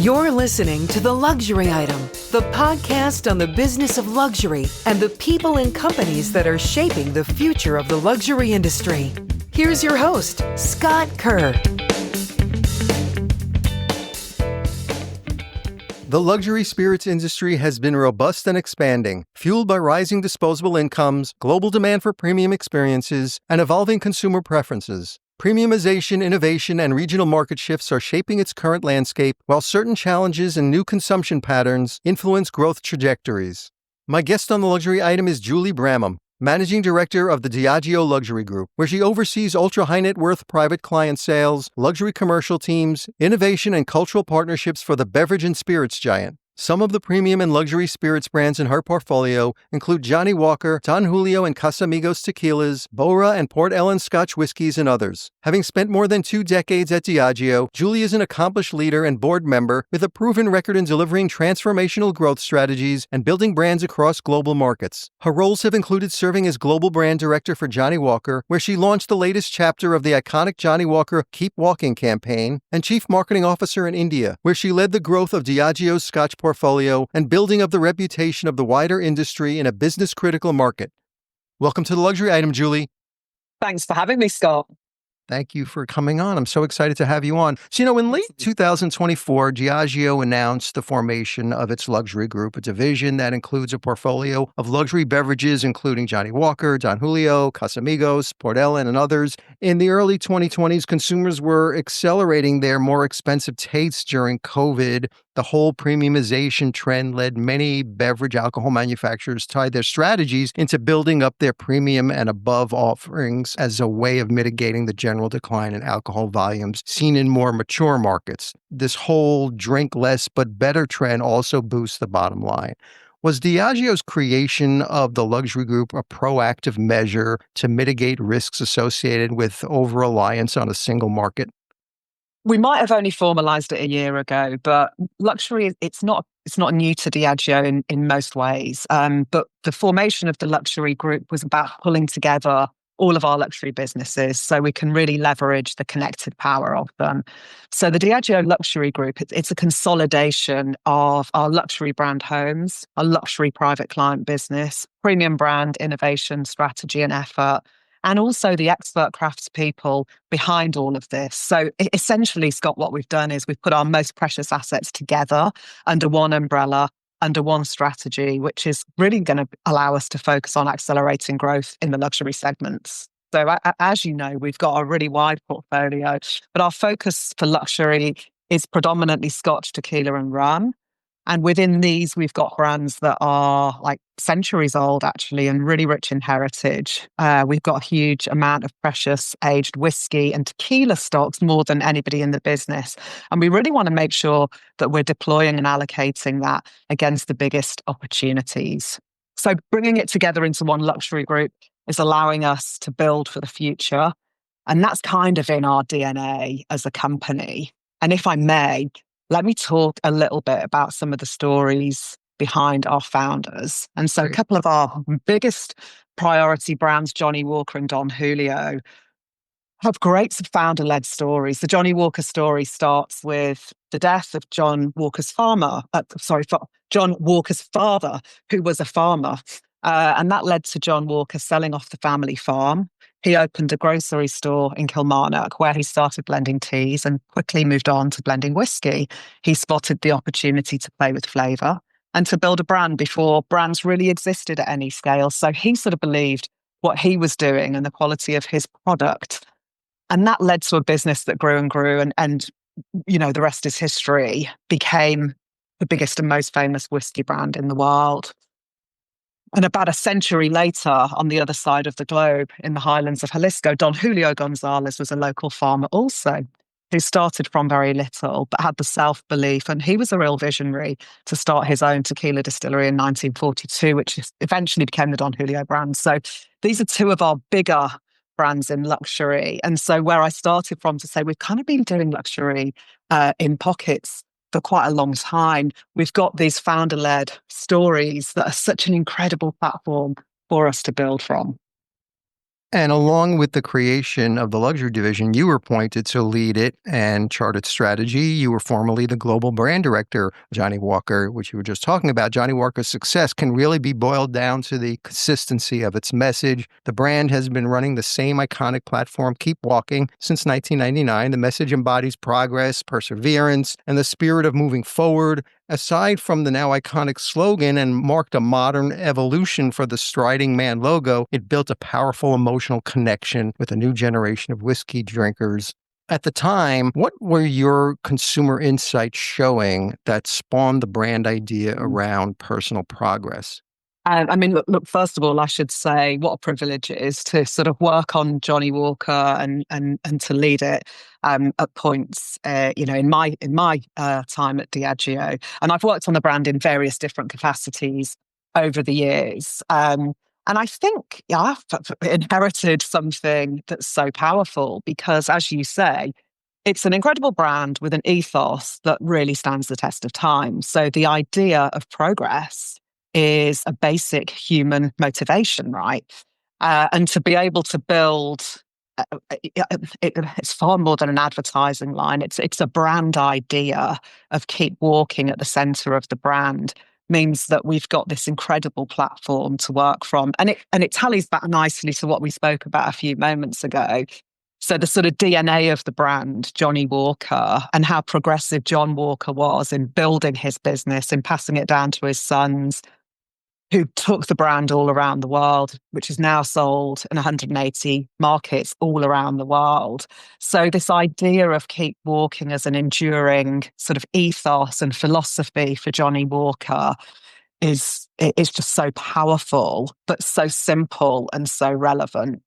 You're listening to The Luxury Item, the podcast on the business of luxury and the people and companies that are shaping the future of the luxury industry. Here's your host, Scott Kerr. The luxury spirits industry has been robust and expanding, fueled by rising disposable incomes, global demand for premium experiences, and evolving consumer preferences. Premiumization, innovation, and regional market shifts are shaping its current landscape, while certain challenges and new consumption patterns influence growth trajectories. My guest on The Luxury Item is Julie Bramham, Managing Director of the Diageo Luxury Group, where she oversees ultra-high net worth private client sales, luxury commercial teams, innovation, and cultural partnerships for the beverage and spirits giant. Some of the premium and luxury spirits brands in her portfolio include Johnnie Walker, Don Julio and Casamigos tequilas, Bora and Port Ellen Scotch whiskies, and others. Having spent more than 2 decades at Diageo, Julie is an accomplished leader and board member with a proven record in delivering transformational growth strategies and building brands across global markets. Her roles have included serving as Global Brand Director for Johnnie Walker, where she launched the latest chapter of the iconic Johnnie Walker Keep Walking campaign, and Chief Marketing Officer in India, where she led the growth of Diageo's Scotch portfolio and building of the reputation of the wider industry in a business-critical market. Welcome to The Luxury Item, Julie. Thanks for having me, Scott. Thank you for coming on. I'm so excited to have you on. So, in late 2024, Diageo announced the formation of its luxury group, a division that includes a portfolio of luxury beverages, including Johnnie Walker, Don Julio, Casamigos, Port Ellen, and others. In the early 2020s, consumers were accelerating their more expensive tastes during COVID. The whole premiumization trend led many beverage alcohol manufacturers tied their strategies into building up their premium and above offerings as a way of mitigating the general decline in alcohol volumes seen in more mature markets. This whole drink less but better trend also boosts the bottom line. Was Diageo's creation of the luxury group a proactive measure to mitigate risks associated with over-reliance on a single market? We might have only formalized it a year ago, but luxury, it's not new to Diageo in most ways. But the formation of the luxury group was about pulling together all of our luxury businesses so we can really leverage the connected power of them. So the Diageo Luxury Group, it's a consolidation of our luxury brand homes, our luxury private client business, premium brand innovation, strategy and effort, and also the expert craftspeople behind all of this. So essentially, Scott, what we've done is we've put our most precious assets together under one umbrella, under one strategy, which is really going to allow us to focus on accelerating growth in the luxury segments. So as you know, we've got a really wide portfolio, but our focus for luxury is predominantly Scotch, tequila and rum. And within these, we've got brands that are like centuries old, actually, and really rich in heritage. We've got a huge amount of precious aged whiskey and tequila stocks, more than anybody in the business. And we really want to make sure that we're deploying and allocating that against the biggest opportunities. So bringing it together into one luxury group is allowing us to build for the future. And that's kind of in our DNA as a company. And if I may, let me talk a little bit about some of the stories behind our founders. And so a couple of our biggest priority brands, Johnnie Walker and Don Julio, have great founder-led stories. The Johnnie Walker story starts with the death of John Walker's father, who was a farmer. And that led to John Walker selling off the family farm. He opened a grocery store in Kilmarnock where he started blending teas and quickly moved on to blending whiskey. He spotted the opportunity to play with flavour and to build a brand before brands really existed at any scale. So he sort of believed what he was doing and the quality of his product. And that led to a business that grew and grew. And you know, the rest is history, became the biggest and most famous whiskey brand in the world. And about a century later, on the other side of the globe, in the highlands of Jalisco, Don Julio Gonzalez was a local farmer also, who started from very little, but had the self-belief. And he was a real visionary to start his own tequila distillery in 1942, which eventually became the Don Julio brand. So these are two of our bigger brands in luxury. And so where I started from to say, we've kind of been doing luxury in pockets for quite a long time. We've got these founder-led stories that are such an incredible platform for us to build from. And along with the creation of the luxury division, you were appointed to lead it and chart its strategy. You were formerly the global brand director of Johnnie Walker, which you were just talking about. Johnnie Walker's success can really be boiled down to the consistency of its message. The brand has been running the same iconic platform, Keep Walking, since 1999. The message embodies progress, perseverance, and the spirit of moving forward. Aside from the now iconic slogan and marked a modern evolution for the striding man logo, it built a powerful emotional connection with a new generation of whiskey drinkers. At the time, what were your consumer insights showing that spawned the brand idea around personal progress? Look, first of all, I should say what a privilege it is to sort of work on Johnnie Walker and to lead it at points, in my time at Diageo. And I've worked on the brand in various different capacities over the years. And I think I've inherited something that's so powerful because, as you say, it's an incredible brand with an ethos that really stands the test of time. So the idea of progress is a basic human motivation, right? And to be able to build, it's far more than an advertising line. It's a brand idea of keep walking at the center of the brand means that we've got this incredible platform to work from. And it tallies back nicely to what we spoke about a few moments ago. So the sort of DNA of the brand, Johnnie Walker, and how progressive John Walker was in building his business, in passing it down to his sons, who took the brand all around the world, which is now sold in 180 markets all around the world. So this idea of keep walking as an enduring sort of ethos and philosophy for Johnnie Walker is just so powerful, but so simple and so relevant.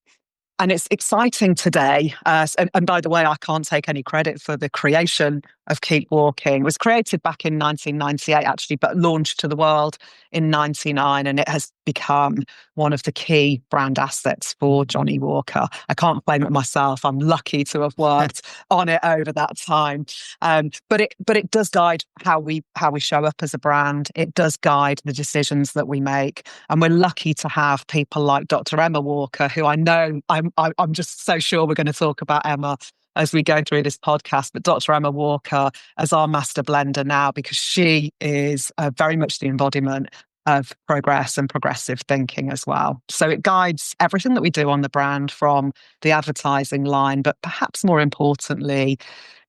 And it's exciting today. And by the way, I can't take any credit for the creation of Keep Walking. It was created back in 1998, actually, but launched to the world in 99. And it has become one of the key brand assets for Johnnie Walker. I can't blame it myself. I'm lucky to have worked on it over that time. But it does guide how we show up as a brand. It does guide the decisions that we make. And we're lucky to have people like Dr. Emma Walker, who I know I'm just so sure we're going to talk about Emma as we go through this podcast, but Dr. Emma Walker as our master blender now, because she is very much the embodiment of progress and progressive thinking as well. So it guides everything that we do on the brand, from the advertising line, but perhaps more importantly,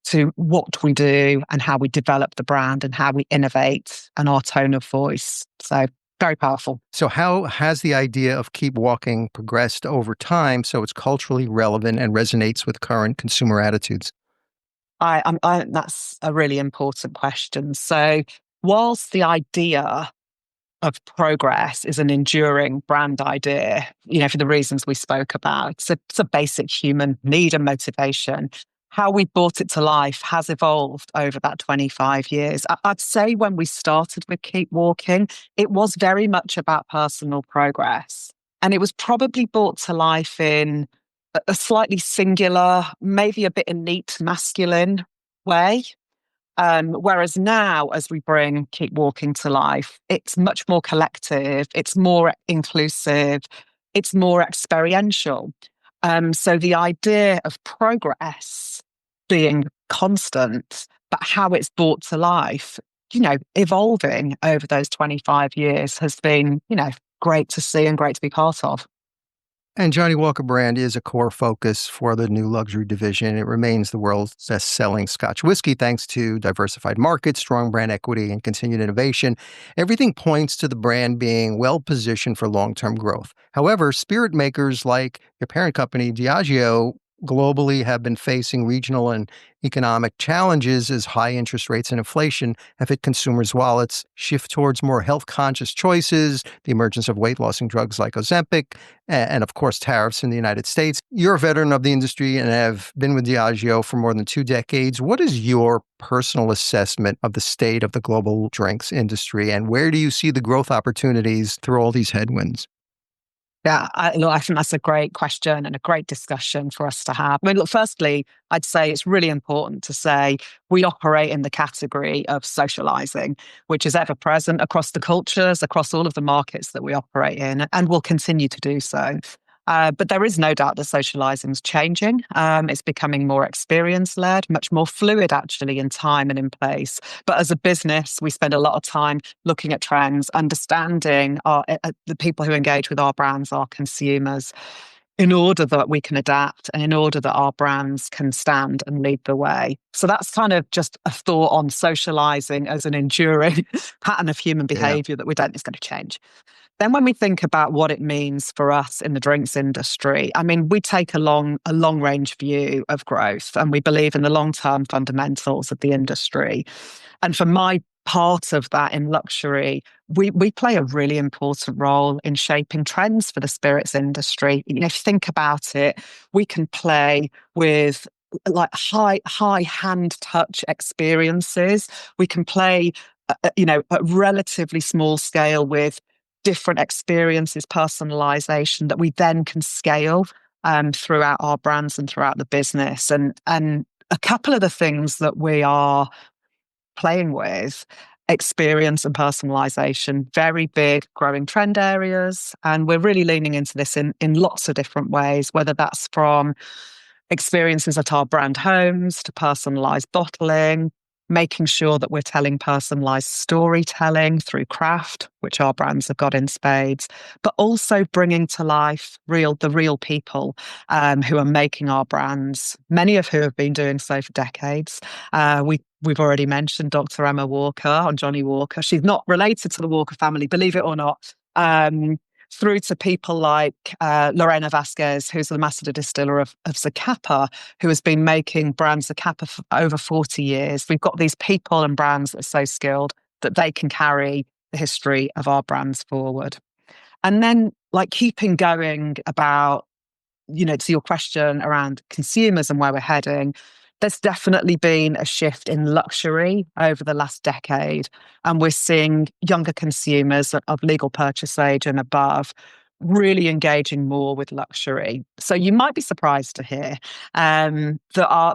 to what we do and how we develop the brand and how we innovate and our tone of voice. So very powerful. So how has the idea of Keep Walking progressed over time so it's culturally relevant and resonates with current consumer attitudes? That's a really important question. So whilst the idea of progress is an enduring brand idea, for the reasons we spoke about, it's a basic human need and motivation. How we brought it to life has evolved over that 25 years. I'd say when we started with Keep Walking, it was very much about personal progress. And it was probably brought to life in a slightly singular, maybe a bit innate masculine way. Whereas now, as we bring Keep Walking to life, it's much more collective, it's more inclusive, it's more experiential. So the idea of progress being constant, but how it's brought to life, evolving over those 25 years has been, great to see and great to be part of. And Johnnie Walker brand is a core focus for the new luxury division. It remains the world's best-selling Scotch whiskey thanks to diversified markets, strong brand equity, and continued innovation. Everything points to the brand being well-positioned for long-term growth. However, spirit makers like your parent company, Diageo, globally have been facing regional and economic challenges as high interest rates and inflation have hit consumers' wallets, shift towards more health-conscious choices, the emergence of weight-lossing drugs like Ozempic, and of course, tariffs in the United States. You're a veteran of the industry and have been with Diageo for more than 2 decades. What is your personal assessment of the state of the global drinks industry, and where do you see the growth opportunities through all these headwinds? Yeah, I think that's a great question and a great discussion for us to have. Firstly, I'd say it's really important to say we operate in the category of socializing, which is ever present across the cultures, across all of the markets that we operate in, and will continue to do so. But there is no doubt that socializing is changing. It's becoming more experience-led, much more fluid, actually, in time and in place. But as a business, we spend a lot of time looking at trends, understanding the people who engage with our brands, our consumers, in order that we can adapt and in order that our brands can stand and lead the way. So that's kind of just a thought on socializing as an enduring pattern of human behavior that we don't think is going to change. Then when we think about what it means for us in the drinks industry, I mean, we take a long range view of growth, and we believe in the long-term fundamentals of the industry. And for my part of that in luxury, we play a really important role in shaping trends for the spirits industry. You know, if you think about it, we can play with like high hand touch experiences. We can play, at relatively small scale with different experiences, personalization that we then can scale throughout our brands and throughout the business. And a couple of the things that we are playing with, experience and personalization, very big growing trend areas. And we're really leaning into this in lots of different ways, whether that's from experiences at our brand homes to personalized bottling, making sure that we're telling personalized storytelling through craft, which our brands have got in spades, but also bringing to life the real people who are making our brands, many of who have been doing so for decades. We've already mentioned Dr. Emma Walker on Johnnie Walker. She's not related to the Walker family, believe it or not. Through to people like Lorena Vasquez, who's the master distiller of Zacapa, who has been making brands Zacapa for over 40 years. We've got these people and brands that are so skilled that they can carry the history of our brands forward. And then, like, keeping going about, to your question around consumers and where we're heading, there's definitely been a shift in luxury over the last decade. And we're seeing younger consumers of legal purchase age and above really engaging more with luxury. So you might be surprised to hear that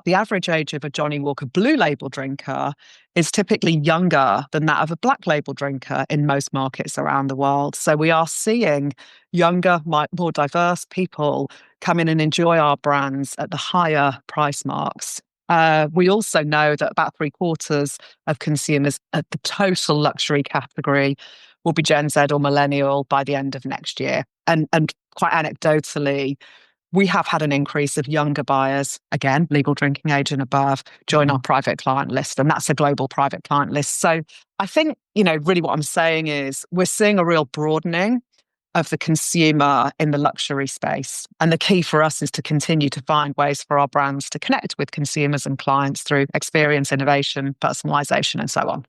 the average age of a Johnnie Walker Blue Label drinker is typically younger than that of a Black Label drinker in most markets around the world. So we are seeing younger, more diverse people come in and enjoy our brands at the higher price marks. We also know that about 3/4 of consumers at the total luxury category will be Gen Z or millennial by the end of next year. And quite anecdotally, we have had an increase of younger buyers, again, legal drinking age and above, join our private client list. And that's a global private client list. So I think, really what I'm saying is we're seeing a real broadening of the consumer in the luxury space. And the key for us is to continue to find ways for our brands to connect with consumers and clients through experience, innovation, personalization, and so on.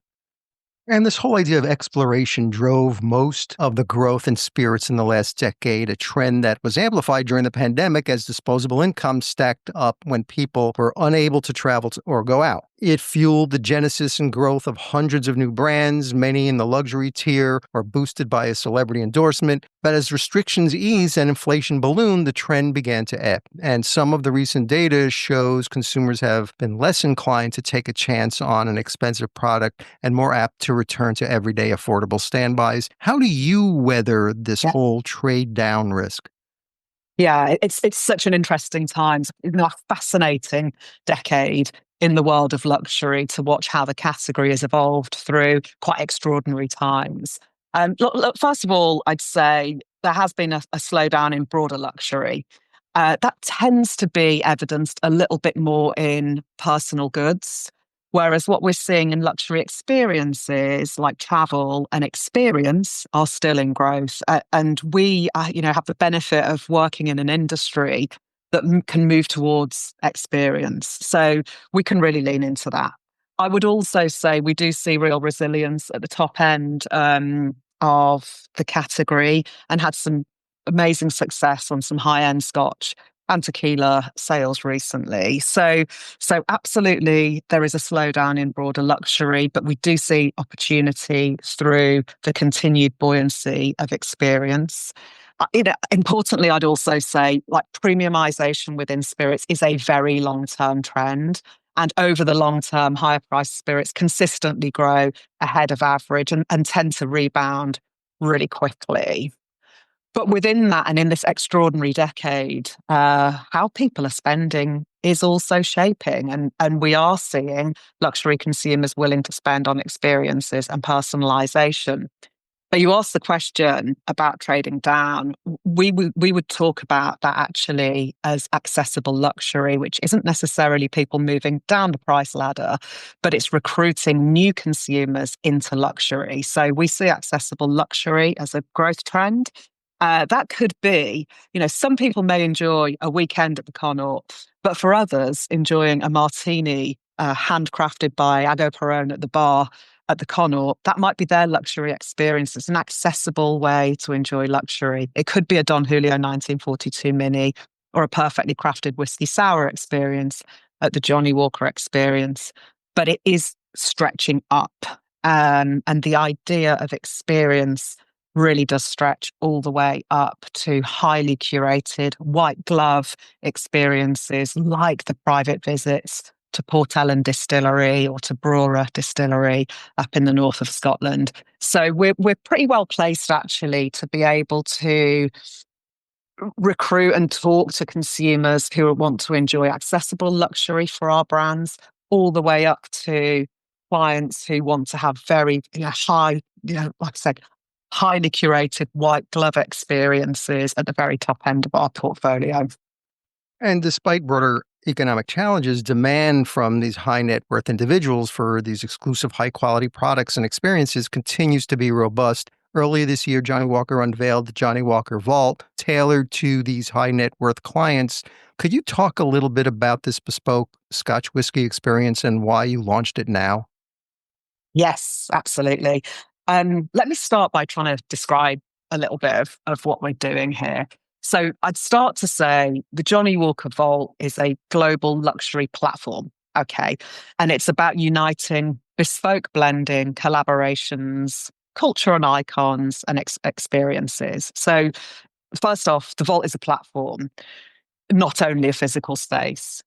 And this whole idea of exploration drove most of the growth in spirits in the last decade, a trend that was amplified during the pandemic as disposable income stacked up when people were unable to travel or go out. It fueled the genesis and growth of hundreds of new brands, many in the luxury tier or boosted by a celebrity endorsement. But as restrictions eased and inflation ballooned, the trend began to ebb. And some of the recent data shows consumers have been less inclined to take a chance on an expensive product and more apt to return to everyday affordable standbys. How do you weather this whole trade down risk? Yeah, it's such an interesting time, a fascinating decade in the world of luxury to watch how the category has evolved through quite extraordinary times. Look, first of all, I'd say there has been a slowdown in broader luxury. That tends to be evidenced a little bit more in personal goods, whereas what we're seeing in luxury experiences like travel and experience are still in growth. And we, have the benefit of working in an industry that can move towards experience. So we can really lean into that. I would also say we do see real resilience at the top end of the category and had some amazing success on some high-end Scotch and tequila sales recently. So absolutely, there is a slowdown in broader luxury, but we do see opportunity through the continued buoyancy of experience. Importantly, I'd also say premiumization within spirits is a very long-term trend. And over the long term, higher priced spirits consistently grow ahead of average and tend to rebound really quickly. But within that, and in this extraordinary decade, how people are spending is also shaping. And we are seeing luxury consumers willing to spend on experiences and personalization. But you asked the question about trading down. We would talk about that actually as accessible luxury, which isn't necessarily people moving down the price ladder, but it's recruiting new consumers into luxury. So we see accessible luxury as a growth trend. That could be, some people may enjoy a weekend at the Connaught, but for others, enjoying a martini handcrafted by Ago Perone at the bar at the Connaught, that might be their luxury experience. It's an accessible way to enjoy luxury. It could be a Don Julio 1942 mini or a perfectly crafted whiskey sour experience at the Johnnie Walker experience, but it is stretching up. And the idea of experience really does stretch all the way up to highly curated white glove experiences like the private visits to Port Ellen Distillery or to Brora Distillery up in the north of Scotland. So we're pretty well placed actually to be able to recruit and talk to consumers who want to enjoy accessible luxury for our brands, all the way up to clients who want to have very high, like I said, highly curated white glove experiences at the very top end of our portfolio. And despite broader economic challenges, demand from these high net worth individuals for these exclusive high quality products and experiences continues to be robust. Earlier this year, Johnnie Walker unveiled the Johnnie Walker Vault, tailored to these high net worth clients. Could you talk a little bit about this bespoke Scotch whiskey experience and why you launched it now? Yes, absolutely. Let me start by trying to describe a little bit of what we're doing here. So I'd start to say the Johnnie Walker Vault is a global luxury platform, okay? And it's about uniting bespoke blending, collaborations, culture and icons and experiences. So first off, the Vault is a platform, not only a physical space,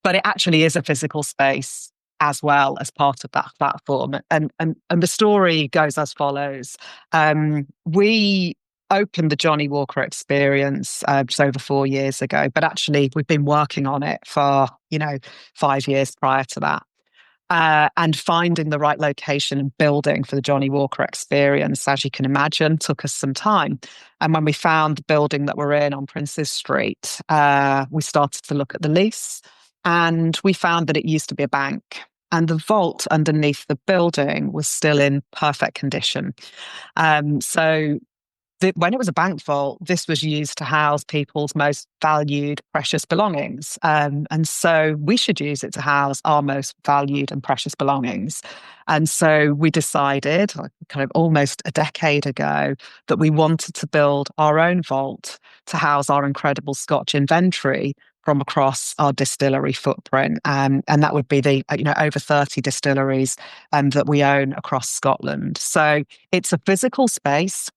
but it actually is a physical space as well as part of that platform. And the story goes as follows. We opened the Johnnie Walker experience just over 4 years ago, but actually we've been working on it for, 5 years prior to that. And finding the right location and building for the Johnnie Walker experience, as you can imagine, took us some time. And when we found the building that we're in on Princes Street, we started to look at the lease and we found that it used to be a bank. And the vault underneath the building was still in perfect condition. So when it was a bank vault, this was used to house people's most valued, precious belongings. And so we should use it to house our most valued and precious belongings. And so we decided, kind of almost a decade ago, that we wanted to build our own vault to house our incredible Scotch inventory from across our distillery footprint. And that would be the over 30 distilleries that we own across Scotland. So it's a physical space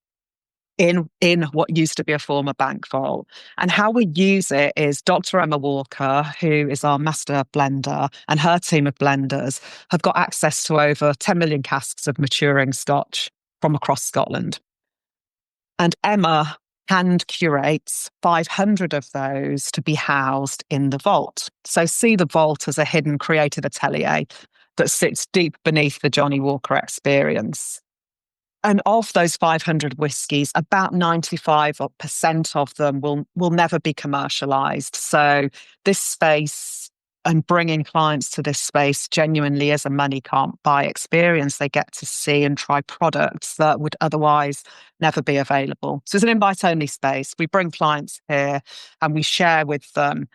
in what used to be a former bank vault. And how we use it is Dr. Emma Walker, who is our master blender, and her team of blenders have got access to over 10 million casks of maturing Scotch from across Scotland. And Emma hand curates 500 of those to be housed in the vault. So see the vault as a hidden creative atelier that sits deep beneath the Johnnie Walker experience. And of those 500 whiskies, about 95% of them will never be commercialized. So this space and bringing clients to this space genuinely is a money can't buy experience. They get to see and try products that would otherwise never be available. So it's an invite-only space. We bring clients here and we share with them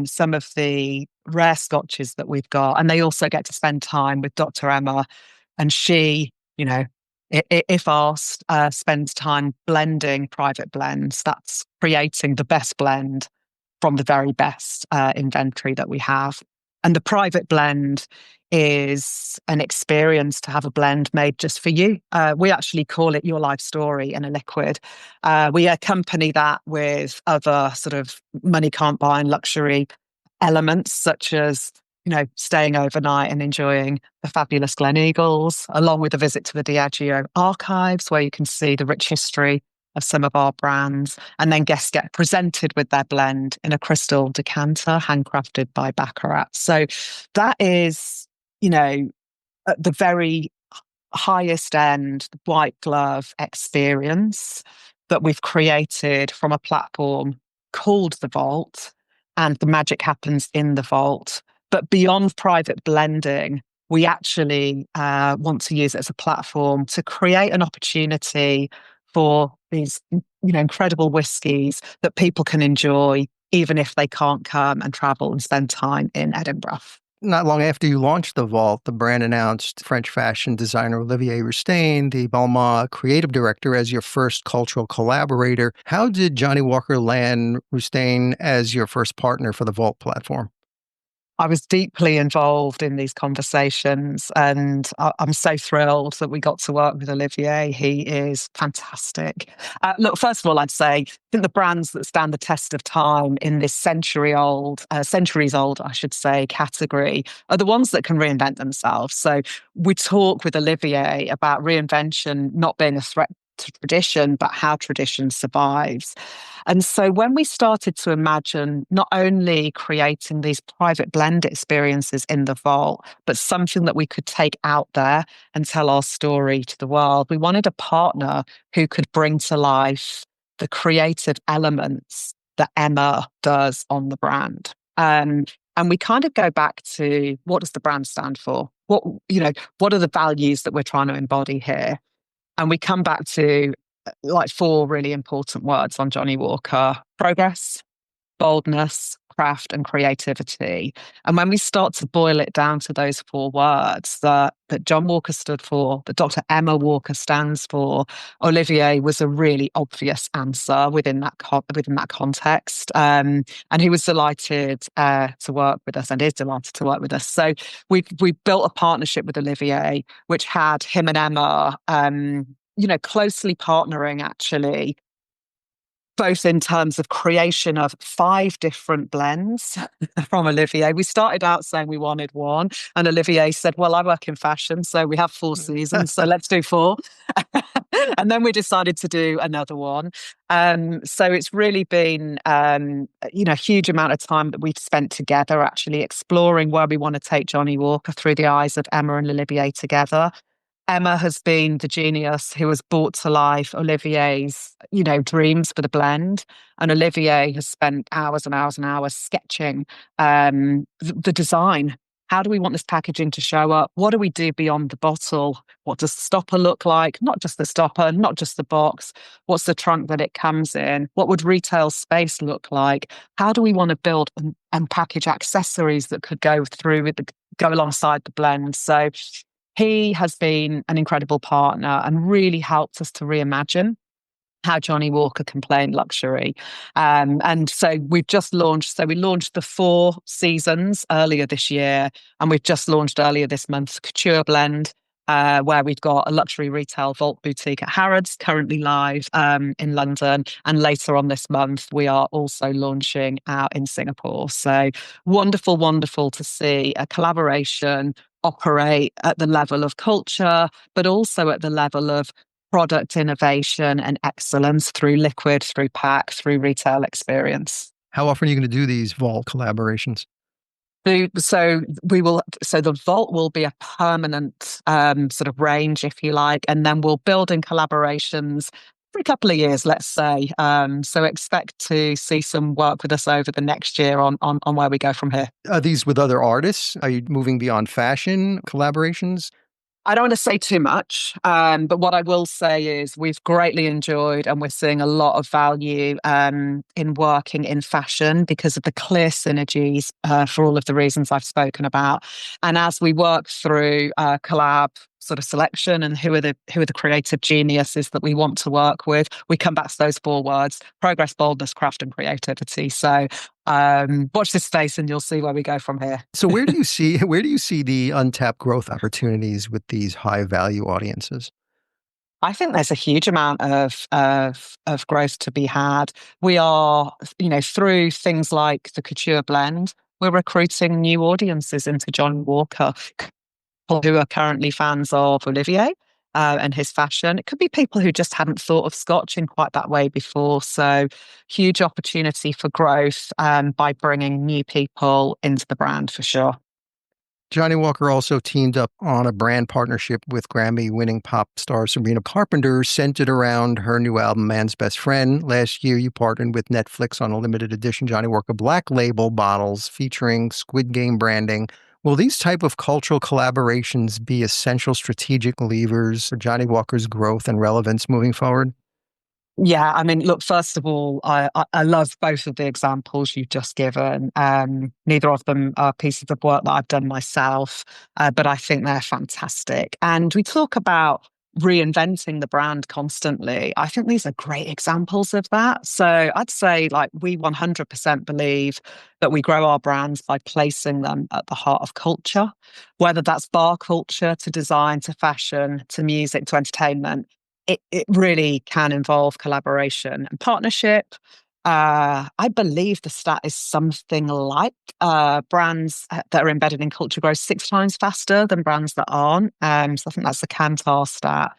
some of the rare scotches that we've got. And they also get to spend time with Dr. Emma, and she, if asked, spends time blending private blends. That's creating the best blend from the very best inventory that we have. And the private blend is an experience to have a blend made just for you. We actually call it Your Life Story in a liquid. We accompany that with other sort of money can't buy and luxury elements, such as staying overnight and enjoying the fabulous Gleneagles, along with a visit to the Diageo archives, where you can see the rich history of some of our brands. And then guests get presented with their blend in a crystal decanter handcrafted by Baccarat. So that is, at the very highest end, the white glove experience that we've created from a platform called the Vault, and the magic happens in the Vault. But beyond private blending, we actually want to use it as a platform to create an opportunity for these, incredible whiskies that people can enjoy, even if they can't come and travel and spend time in Edinburgh. Not long after you launched the Vault, the brand announced French fashion designer Olivier Rousteing, the Balmain creative director, as your first cultural collaborator. How did Johnnie Walker land Rousteing as your first partner for the Vault platform? I was deeply involved in these conversations, and I'm so thrilled that we got to work with Olivier. He is fantastic. Look, first of all, I'd say I think the brands that stand the test of time in this centuries old, I should say, category are the ones that can reinvent themselves. So we talk with Olivier about reinvention not being a threat to tradition, but how tradition survives. And so when we started to imagine not only creating these private blend experiences in the Vault, but something that we could take out there and tell our story to the world, we wanted a partner who could bring to life the creative elements that Emma does on the brand. And we kind of go back to, what does the brand stand for? What are the values that we're trying to embody here? And we come back to like 4 really important words on Johnnie Walker: progress, boldness, craft, and creativity. And when we start to boil it down to those 4 words that John Walker stood for, that Dr. Emma Walker stands for, Olivier was a really obvious answer within that context. And he was delighted to work with us, and is delighted to work with us. So we built a partnership with Olivier, which had him and Emma, closely partnering, actually, both in terms of creation of 5 different blends from Olivier. We started out saying we wanted 1, and Olivier said, well, I work in fashion, so we have 4 seasons, so let's do 4. And then we decided to do another one. So it's really been, a huge amount of time that we've spent together, actually exploring where we want to take Johnnie Walker through the eyes of Emma and Olivier together. Emma has been the genius who has brought to life Olivier's, dreams for the blend. And Olivier has spent hours and hours and hours sketching the design. How do we want this packaging to show up? What do we do beyond the bottle? What does the stopper look like? Not just the stopper, not just the box. What's the trunk that it comes in? What would retail space look like? How do we want to build and package accessories that could go alongside the blend? So he has been an incredible partner and really helped us to reimagine how Johnnie Walker can play in luxury. And so we've just launched, we launched the 4 seasons earlier this year, and we've just launched earlier this month Couture Blend, where we've got a luxury retail Vault boutique at Harrods currently live in London. And later on this month, we are also launching out in Singapore. So wonderful, wonderful to see a collaboration operate at the level of culture, but also at the level of product innovation and excellence through liquid, through pack, through retail experience. How often are you going to do these Vault collaborations? So the Vault will be a permanent sort of range, if you like, and then we'll build in collaborations for a couple of years, let's say. So expect to see some work with us over the next year on where we go from here. Are these with other artists? Are you moving beyond fashion collaborations? I don't want to say too much, but what I will say is we've greatly enjoyed, and we're seeing a lot of value in working in fashion because of the clear synergies for all of the reasons I've spoken about. And as we work through collab sort of selection and who are the creative geniuses that we want to work with, we come back to those 4 words: progress, boldness, craft, and creativity. So watch this space and you'll see where we go from here. So where do you see the untapped growth opportunities with these high value audiences? I think there's a huge amount of growth to be had. We are, through things like the Couture Blend, we're recruiting new audiences into Johnnie Walker who are currently fans of Olivier, and his fashion. It could be people who just hadn't thought of Scotch in quite that way before. So huge opportunity for growth by bringing new people into the brand for sure. Johnnie Walker also teamed up on a brand partnership with Grammy-winning pop star Sabrina Carpenter, centered around her new album, Man's Best Friend. Last year, you partnered with Netflix on a limited edition Johnnie Walker Black Label bottles featuring Squid Game branding. Will these type of cultural collaborations be essential strategic levers for Johnnie Walker's growth and relevance moving forward? Yeah, I mean, look, first of all, I love both of the examples you've just given. Neither of them are pieces of work that I've done myself, but I think they're fantastic. And we talk about reinventing the brand constantly. I think these are great examples of that. So I'd say, like, we 100% believe that we grow our brands by placing them at the heart of culture, whether that's bar culture to design to fashion to music to entertainment. It really can involve collaboration and partnership. I believe the stat is something like brands that are embedded in culture grow 6 times faster than brands that aren't. So I think that's the Kantar stat.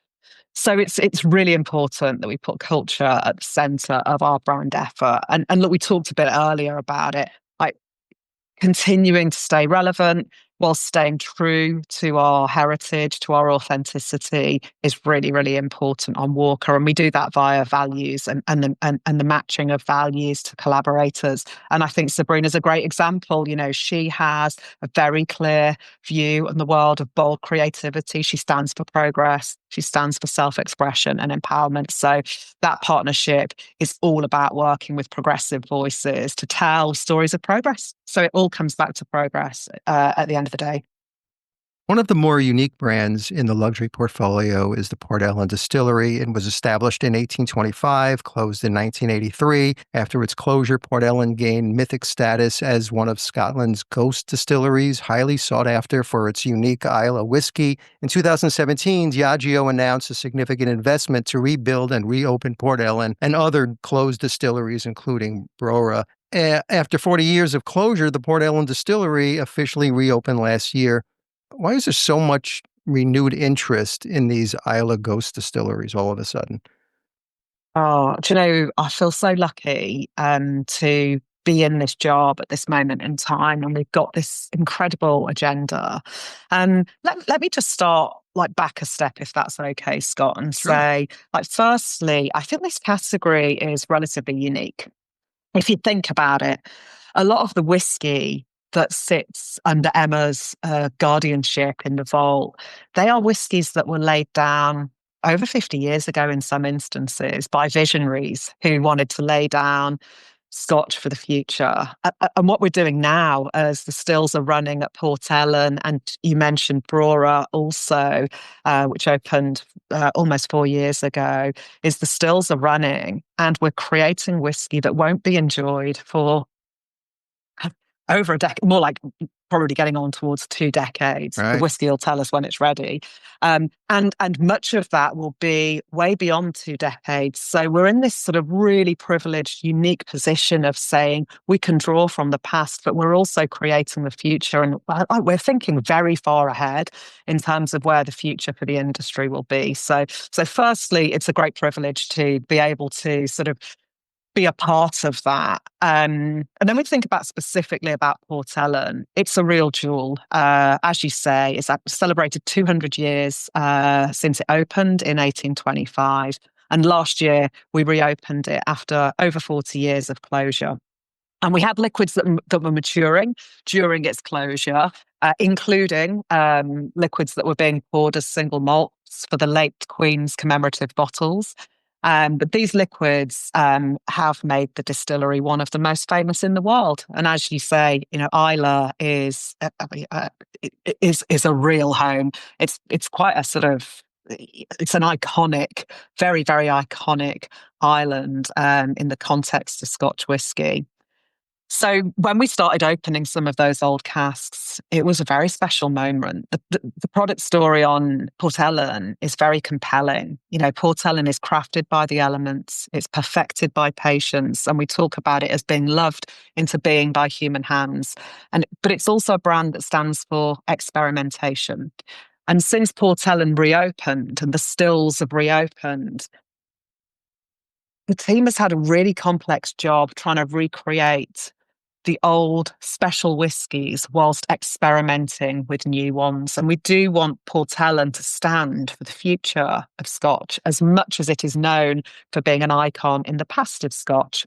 So it's really important that we put culture at the center of our brand effort. And look, we talked a bit earlier about it. Like, continuing to stay relevant while staying true to our heritage, to our authenticity is really, really important on Walker. And we do that via values and the matching of values to collaborators. And I think Sabrina's a great example. You know, she has a very clear view in the world of bold creativity. She stands for progress. She stands for self-expression and empowerment. So that partnership is all about working with progressive voices to tell stories of progress. So it all comes back to progress at the end of the day. One of the more unique brands in the luxury portfolio is the Port Ellen Distillery. It was established in 1825, closed in 1983. After its closure, Port Ellen gained mythic status as one of Scotland's ghost distilleries, highly sought after for its unique Islay whiskey. In 2017, Diageo announced a significant investment to rebuild and reopen Port Ellen and other closed distilleries, including Brora. After 40 years of closure, the Port Ellen Distillery officially reopened last year. Why is there so much renewed interest in these Islay ghost distilleries all of a sudden? Oh, do you know, I feel so lucky to be in this job at this moment in time, and we've got this incredible agenda. Let me just start like back a step, if that's okay, Scott, and Sure. say, like, firstly, I think this category is relatively unique. If you think about it, a lot of the whiskey that sits under Emma's guardianship in the vault, they are whiskies that were laid down over 50 years ago in some instances by visionaries who wanted to lay down Scotch for the future. And what we're doing now, as the stills are running at Port Ellen, and you mentioned Brora also, which opened almost 4 years ago, is the stills are running and we're creating whiskey that won't be enjoyed for over a decade, more like probably getting on towards 2 decades. The Right. whiskey will tell us when it's ready. And much of that will be way beyond 2 decades. So we're in this sort of really privileged, unique position of saying we can draw from the past, but we're also creating the future. And we're thinking very far ahead in terms of where the future for the industry will be. So firstly, it's a great privilege to be able to sort of be a part of that. And then we think about specifically about Port Ellen. It's a real jewel. As you say, it's celebrated 200 years since it opened in 1825. And last year, we reopened it after over 40 years of closure. And we had liquids that were maturing during its closure, including liquids that were being poured as single malts for the late Queen's commemorative bottles. But these liquids have made the distillery one of the most famous in the world. And as you say, you know, Islay is a real home. It's quite a sort of, it's an iconic, very, very iconic island in the context of Scotch whisky. So when we started opening some of those old casks, it was a very special moment. The product story on Port Ellen is very compelling. You know, Port Ellen is crafted by the elements, it's perfected by patience, and we talk about it as being loved into being by human hands. But it's also a brand that stands for experimentation. And since Port Ellen reopened and the stills have reopened, the team has had a really complex job trying to recreate the old special whiskies whilst experimenting with new ones. And we do want Port Ellen to stand for the future of Scotch as much as it is known for being an icon in the past of Scotch.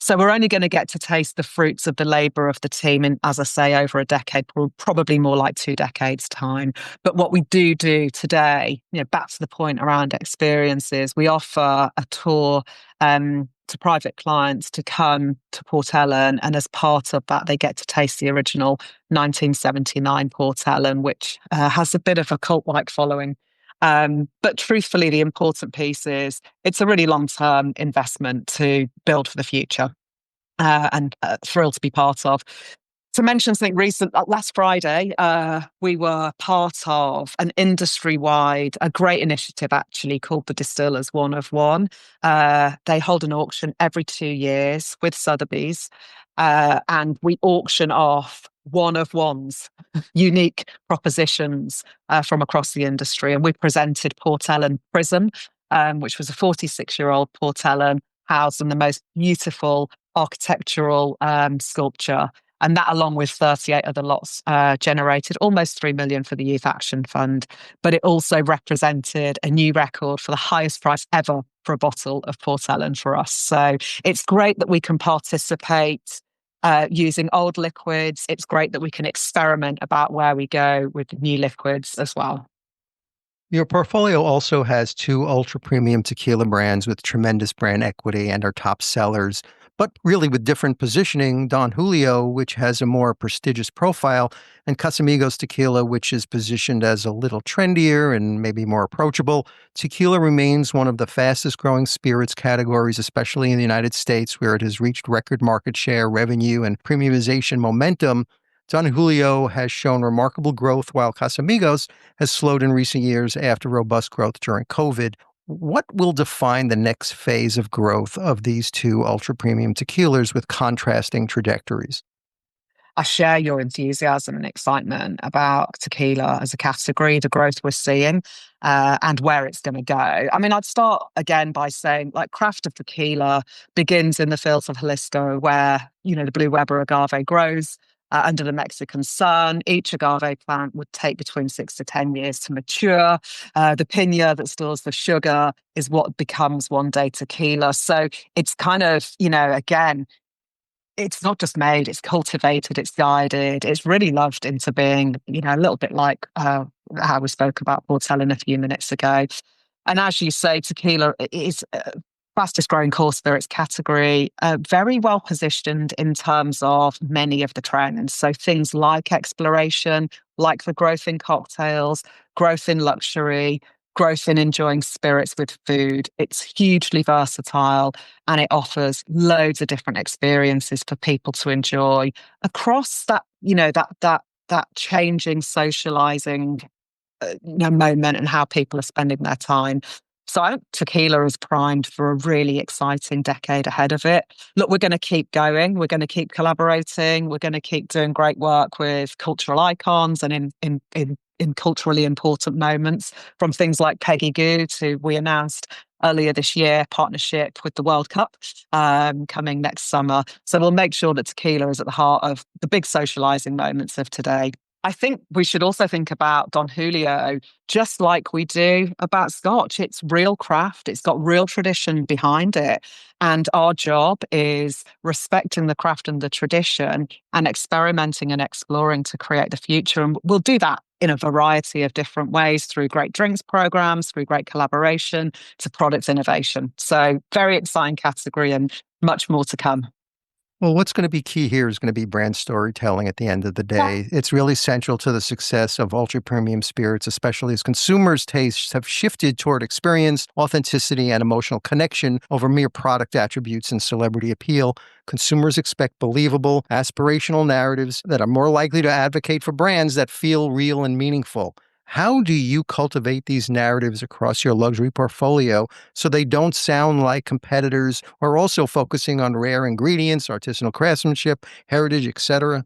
So we're only going to get to taste the fruits of the labour of the team in, as I say, over a decade, probably more like 2 decades' time. But what we do today, back to the point around experiences, we offer a tour to private clients to come to Port Ellen. And as part of that, they get to taste the original 1979 Port Ellen, which has a bit of a cult-like following. But truthfully, the important piece is it's a really long-term investment to build for the future, and thrilled to be part of. To mention something recent, last Friday, we were part of an industry-wide, a great initiative actually called the Distillers One of One. They hold an auction every 2 years with Sotheby's, and we auction off one of ones, unique propositions from across the industry. And we presented Port Ellen Prism, which was a 46-year-old Port Ellen housed in the most beautiful architectural sculpture. And that, along with 38 other lots, generated almost 3 million for the Youth Action Fund. But it also represented a new record for the highest price ever for a bottle of Port Ellen for us. So it's great that we can participate using old liquids. It's great that we can experiment about where we go with new liquids as well. Your portfolio also has 2 ultra-premium tequila brands with tremendous brand equity and are top sellers, but really with different positioning. Don Julio, which has a more prestigious profile, and Casamigos Tequila, which is positioned as a little trendier and maybe more approachable. Tequila remains one of the fastest-growing spirits categories, especially in the United States, where it has reached record market share, revenue, and premiumization momentum. Don Julio has shown remarkable growth, while Casamigos has slowed in recent years after robust growth during COVID. What will define the next phase of growth of these 2 ultra-premium tequilas with contrasting trajectories? I share your enthusiasm and excitement about tequila as a category, the growth we're seeing, and where it's going to go. I mean, I'd start again by saying, craft of tequila begins in the fields of Jalisco, where, the blue Weber agave grows under the Mexican sun. Each agave plant would take between 6 to 10 years to mature. The piña that stores the sugar is what becomes one day tequila. So it's kind of, again, it's not just made, it's cultivated, it's guided, it's really loved into being, a little bit like how we spoke about Port Ellen a few minutes ago. And as you say, tequila is fastest growing core spirits category, very well positioned in terms of many of the trends. So things like exploration, like the growth in cocktails, growth in luxury, growth in enjoying spirits with food. It's hugely versatile, and it offers loads of different experiences for people to enjoy across that, that changing socializing moment and how people are spending their time. So I think tequila is primed for a really exciting decade ahead of it. Look, we're going to keep going. We're going to keep collaborating. We're going to keep doing great work with cultural icons and in culturally important moments, from things like Peggy Gou to, we announced earlier this year, partnership with the World Cup coming next summer. So we'll make sure that tequila is at the heart of the big socializing moments of today. I think we should also think about Don Julio just like we do about Scotch. It's real craft. It's got real tradition behind it. And our job is respecting the craft and the tradition and experimenting and exploring to create the future. And we'll do that in a variety of different ways, through great drinks programs, through great collaboration, to product innovation. So very exciting category and much more to come. Well, what's going to be key here is going to be brand storytelling at the end of the day. It's really central to the success of ultra-premium spirits, especially as consumers' tastes have shifted toward experience, authenticity, and emotional connection over mere product attributes and celebrity appeal. Consumers expect believable, aspirational narratives that are more likely to advocate for brands that feel real and meaningful. How do you cultivate these narratives across your luxury portfolio so they don't sound like competitors who are also focusing on rare ingredients, artisanal craftsmanship, heritage, etc.?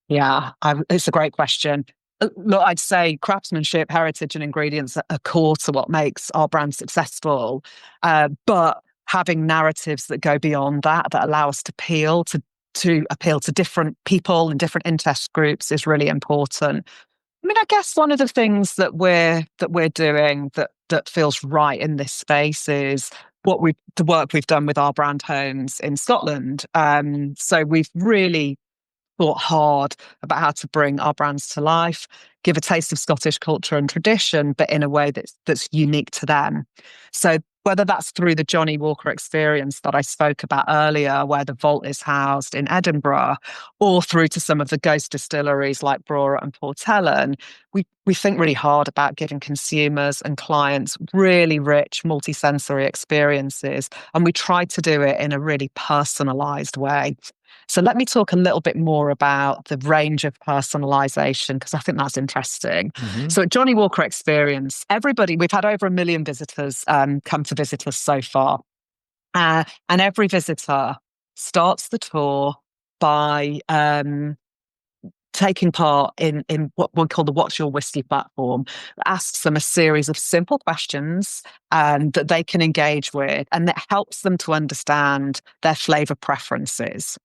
Yeah, it's a great question. Look, I'd say craftsmanship, heritage, and ingredients are core to what makes our brand successful. But having narratives that go beyond that, that allow us to appeal to different people and different interest groups is really important. I mean, I guess one of the things that we're doing that feels right in this space is the work we've done with our brand homes in Scotland. So we've really thought hard about how to bring our brands to life, give a taste of Scottish culture and tradition, but in a way that's unique to them. So whether that's through the Johnnie Walker experience that I spoke about earlier, where the vault is housed in Edinburgh, or through to some of the ghost distilleries like Brora and Portellen, we think really hard about giving consumers and clients really rich multi-sensory experiences. And we try to do it in a really personalised way. So let me talk a little bit more about the range of personalization, because I think that's interesting. Mm-hmm. So at Johnnie Walker Experience, we've had over 1 million visitors come to visit us so far. And every visitor starts the tour by taking part in what we call the What's Your Whisky platform, asks them a series of simple questions that they can engage with, and that helps them to understand their flavour preferences.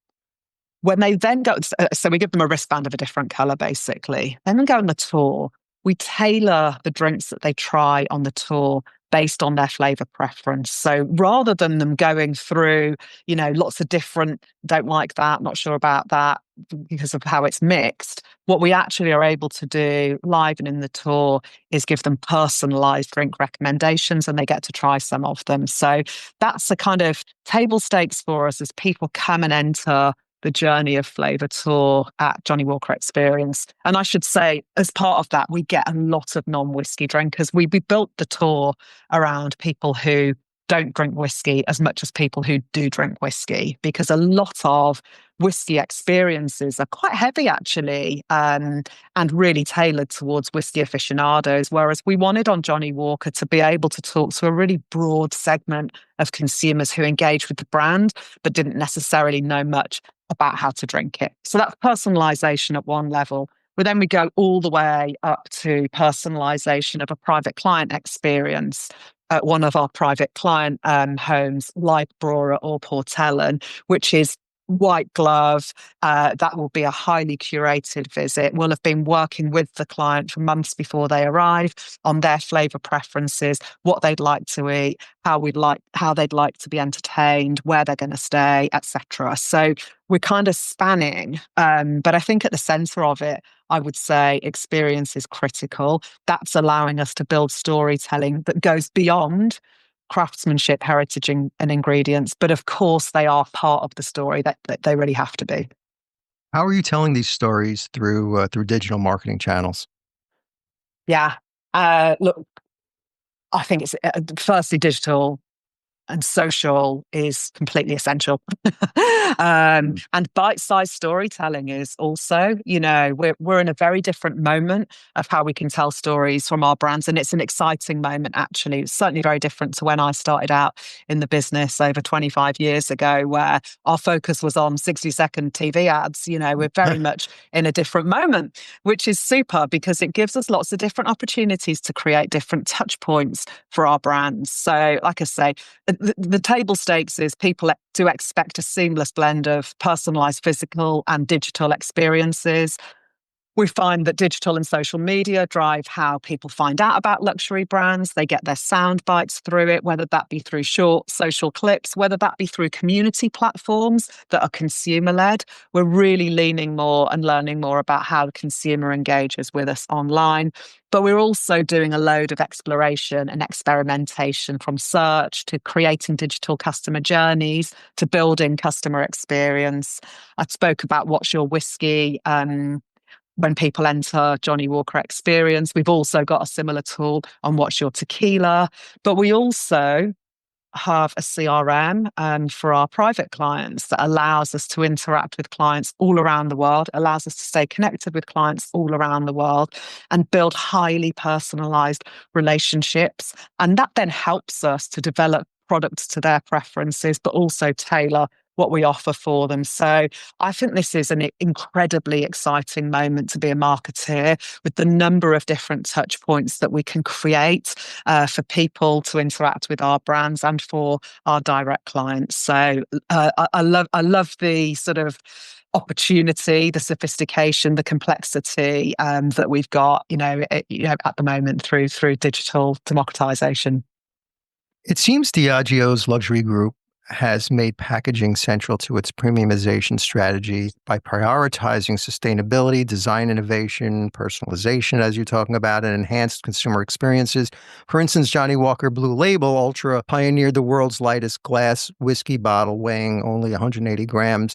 When they then go, so we give them a wristband of a different colour, basically. Then they go on the tour. We tailor the drinks that they try on the tour based on their flavour preference. So rather than them going through, lots of different, don't like that, not sure about that, because of how it's mixed, what we actually are able to do live and in the tour is give them personalised drink recommendations, and they get to try some of them. So that's a kind of table stakes for us as people come and enter the Journey of Flavour tour at Johnnie Walker Experience. And I should say, as part of that, we get a lot of non-whiskey drinkers. We built the tour around people who don't drink whiskey as much as people who do drink whiskey, because a lot of whiskey experiences are quite heavy, actually, and really tailored towards whiskey aficionados. Whereas we wanted on Johnnie Walker to be able to talk to a really broad segment of consumers who engage with the brand, but didn't necessarily know much about how to drink it. So that's personalization at one level. But then we go all the way up to personalization of a private client experience at one of our private client homes, like Brora or Portellen, which is white glove. That will be a highly curated visit. We'll have been working with the client for months before they arrive on their flavour preferences, what they'd like to eat, how they'd like to be entertained, where they're going to stay, etc. So we're kind of spanning, but I think at the centre of it, I would say experience is critical. That's allowing us to build storytelling that goes beyond craftsmanship, heritage, and ingredients. But of course, they are part of the story that they really have to be. How are you telling these stories through digital marketing channels? Yeah. Look, I think it's firstly digital and social is completely essential. And bite-sized storytelling is also, we're in a very different moment of how we can tell stories from our brands. And it's an exciting moment, actually. It's certainly very different to when I started out in the business over 25 years ago, where our focus was on 60-second TV ads. We're very much in a different moment, which is super because it gives us lots of different opportunities to create different touch points for our brands. So, like I say, the table stakes is people do expect a seamless blend of personalized physical and digital experiences. We find that digital and social media drive how people find out about luxury brands. They get their sound bites through it, whether that be through short social clips, whether that be through community platforms that are consumer-led. We're really leaning more and learning more about how the consumer engages with us online. But we're also doing a load of exploration and experimentation, from search to creating digital customer journeys to building customer experience. I spoke about What's Your Whisky when people enter Johnnie Walker Experience. We've also got a similar tool on What's Your Tequila, but we also have a CRM for our private clients that allows us to interact with clients all around the world, allows us to stay connected with clients all around the world and build highly personalized relationships. And that then helps us to develop products to their preferences, but also tailor what we offer for them. So I think this is an incredibly exciting moment to be a marketeer, with the number of different touch points that we can create for people to interact with our brands and for our direct clients. So I love the sort of opportunity, the sophistication, the complexity that we've got, at the moment through digital democratization. It seems Diageo's luxury group has made packaging central to its premiumization strategy by prioritizing sustainability, design innovation, personalization, as you're talking about, and enhanced consumer experiences. For instance, Johnnie Walker Blue Label Ultra pioneered the world's lightest glass whiskey bottle, weighing only 180 grams.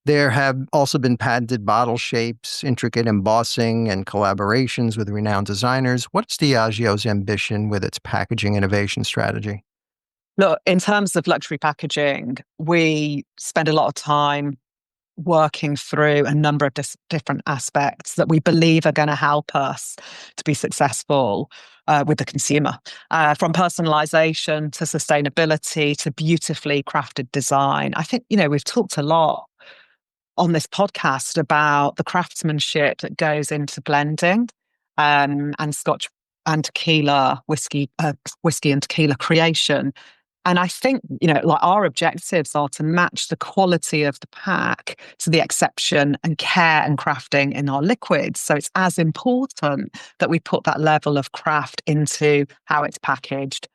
There have also been patented bottle shapes, intricate embossing, and collaborations with renowned designers. What's Diageo's ambition with its packaging innovation strategy? Look, in terms of luxury packaging, we spend a lot of time working through a number of different aspects that we believe are going to help us to be successful with the consumer, from personalization to sustainability to beautifully crafted design. I think, we've talked a lot on this podcast about the craftsmanship that goes into blending and Scotch and tequila, whiskey and tequila creation. And I think, our objectives are to match the quality of the pack to the exception and care and crafting in our liquids. So it's as important that we put that level of craft into how it's packaged.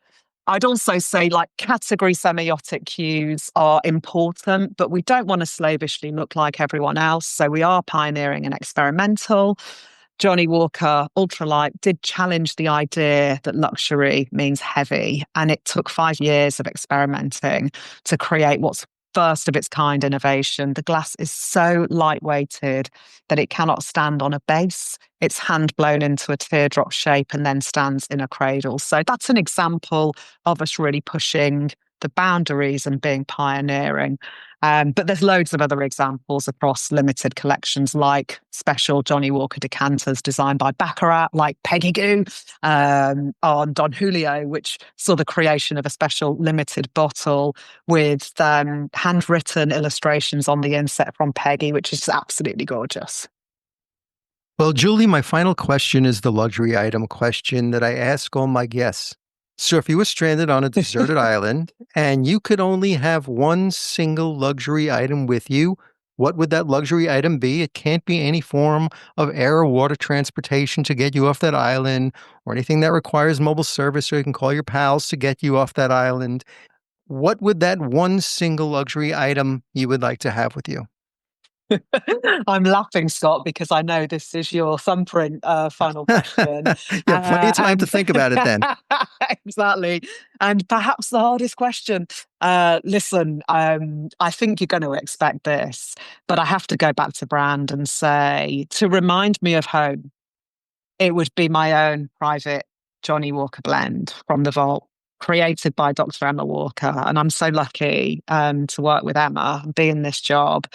I'd also say category semiotic cues are important, but we don't want to slavishly look like everyone else. So we are pioneering and experimental. Johnnie Walker Ultralight did challenge the idea that luxury means heavy. And it took 5 years of experimenting to create what's first of its kind innovation. The glass is so lightweighted that it cannot stand on a base. It's hand blown into a teardrop shape and then stands in a cradle. So that's an example of us really pushing the boundaries and being pioneering. But there's loads of other examples across limited collections, like special Johnnie Walker decanters designed by Baccarat, like Peggy Goo on Don Julio, which saw the creation of a special limited bottle with handwritten illustrations on the inset from Peggy, which is absolutely gorgeous. Well, Julie, my final question is the luxury item question that I ask all my guests. So if you were stranded on a deserted island and you could only have one single luxury item with you, what would that luxury item be? It can't be any form of air or water transportation to get you off that island, or anything that requires mobile service so you can call your pals to get you off that island. What would that one single luxury item you would like to have with you? I'm laughing, Scott, because I know this is your thumbprint final question. You have plenty of time to think about it then. Exactly. And perhaps the hardest question. Listen, I think you're going to expect this, but I have to go back to brand and say, to remind me of home, it would be my own private Johnnie Walker blend from the vault, created by Dr. Emma Walker. And I'm so lucky to work with Emma and be in this job.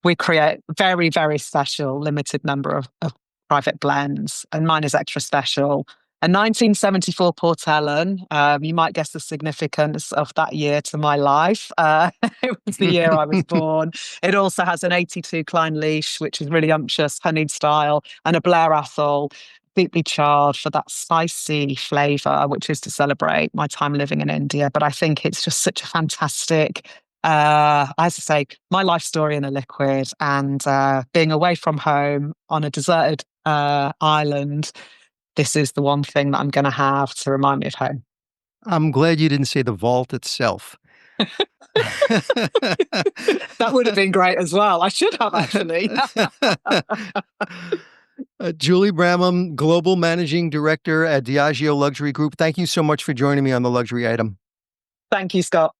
We create very, very special, limited number of private blends, and mine is extra special. A 1974 Port Ellen. You might guess the significance of that year to my life. It was the year I was born. It also has an 82 Klein Leash, which is really umptious, honeyed style, and a Blair Athol, deeply charred for that spicy flavour, which is to celebrate my time living in India. But I think it's just such a fantastic, as I say, my life story in a liquid, and being away from home on a deserted island. This is the one thing that I'm going to have to remind me of home. I'm glad you didn't say the vault itself. That would have been great as well. I should have, actually. Julie Bramham, Global Managing Director at Diageo Luxury Group. Thank you so much for joining me on The Luxury Item. Thank you, Scott.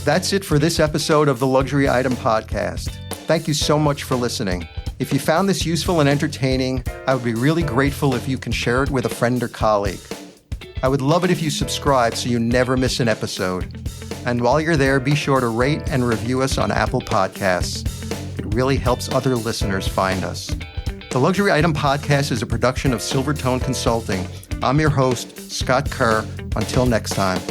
That's it for this episode of the Luxury Item Podcast. Thank you so much for listening. If you found this useful and entertaining, I would be really grateful if you can share it with a friend or colleague. I would love it if you subscribe so you never miss an episode. And while you're there, be sure to rate and review us on Apple Podcasts. It really helps other listeners find us. The Luxury Item Podcast is a production of Silvertone Consulting, I'm your host, Scott Kerr. Until next time.